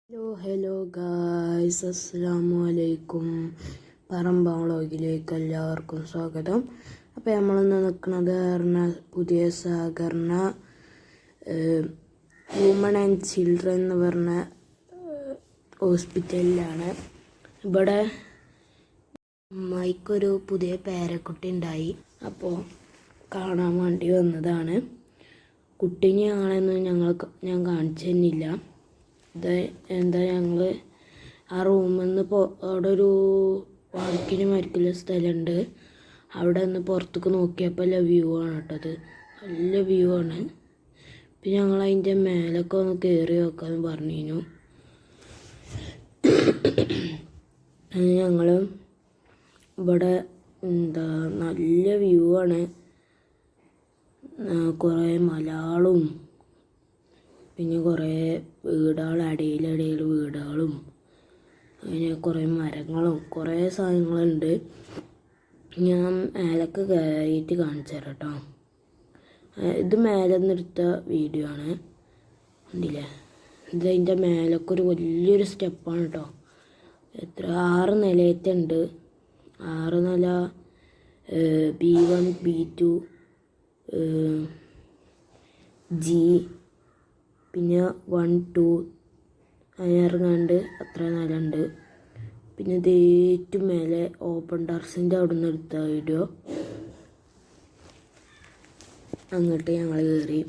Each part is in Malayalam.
ഹലോ ഗായ്സ്, അസ്സലാമു അലൈക്കും. പറമ്പ വ്ളോഗിലേക്ക് എല്ലാവർക്കും സ്വാഗതം. അപ്പോൾ നമ്മളിന്ന് നിൽക്കുന്നത് പുതിയ സഹകരണ വുമൺ ആൻഡ് ചിൽഡ്രൻ എന്ന് പറഞ്ഞ ഹോസ്പിറ്റലിലാണ്. ഇവിടെ അമ്മയ്ക്കൊരു പുതിയ പേരക്കുട്ടി ഉണ്ടായി, അപ്പോൾ കാണാൻ വേണ്ടി വന്നതാണ്. കുട്ടീനെ ഞങ്ങളൊന്നും ഞാൻ കാണിച്ചു തന്നില്ല. എന്താ ഞങ്ങൾ ആ റൂമിൽ നിന്ന് അവിടെ ഒരു വാക്കിന് മരിക്കുന്ന സ്ഥലമുണ്ട്. അവിടെ നിന്ന് പുറത്തേക്ക് നോക്കിയപ്പോൾ വ്യൂ ആണ് കേട്ടത്. നല്ല വ്യൂ ആണ്. പിന്നെ ഞങ്ങൾ അതിൻ്റെ മേലൊക്കെ ഒന്ന് കയറി നോക്കാമെന്ന് പറഞ്ഞു. ഞങ്ങൾ ഇവിടെ നല്ല വ്യൂ ആണ്. കുറേ മലകളും പിന്നെ കുറേ വീടുകൾ, ഇടയിൽ വീടുകളും അങ്ങനെ കുറേ മരങ്ങളും കുറേ സാധനങ്ങളുണ്ട്. ഞാൻ മേലൊക്കെ കയറിയിട്ട് കാണിച്ചു തരാം കേട്ടോ. ഇത് മേലെ നിന്നെടുത്ത വീഡിയോ ആണ്, കണ്ടില്ലേ? ഇത് അതിൻ്റെ മേലൊക്കെ ഒരു വലിയൊരു സ്റ്റെപ്പാണ് കേട്ടോ. 6 നിലയത്തുണ്ട്. 6 നില, B1 B2 G, പിന്നെ 1 2 അങ്ങനെ ഇറങ്ങാണ്ട് അത്ര നിലയുണ്ട്. പിന്നെ ഇത് ഏറ്റവും മേലെ ഓപ്പൺ ടെറസിൻ്റെ അവിടെ നിന്ന് എടുത്ത വീഡിയോ. അങ്ങോട്ട് ഞങ്ങൾ കയറി.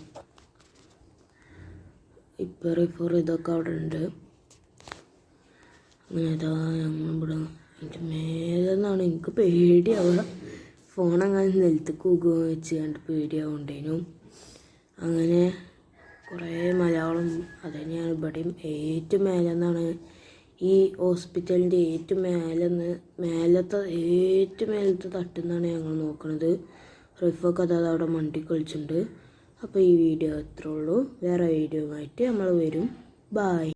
ഇപ്പോൾ ഇതൊക്കെ അവിടെ ഉണ്ട്. അങ്ങനെ ഞങ്ങളിവിടെ അതിൻ്റെ മേലെ നിന്നാണ് എനിക്ക് പേടിയാവുക. ഫോണങ്ങനെ നിലത്തേക്ക് വെച്ച് കണ്ട് പേടിയാവുണ്ടേനു. അങ്ങനെ കുറേ മലയാളം അത് തന്നെയാണ് ഇവിടെയും. ഏറ്റവും മേലെ നിന്നാണ് ഈ ഹോസ്പിറ്റലിൻ്റെ ഏറ്റവും മേലത്തെ തട്ടിൽ നിന്നാണ് ഞങ്ങൾ നോക്കുന്നത്. റിഫൊക്കെ അവിടെ മണ്ടി കളിച്ചിട്ടുണ്ട്. അപ്പോൾ ഈ വീഡിയോ അത്രേ ഉള്ളൂ. വേറെ വീഡിയോ ആയിട്ട് നമ്മൾ വരും. ബായ്.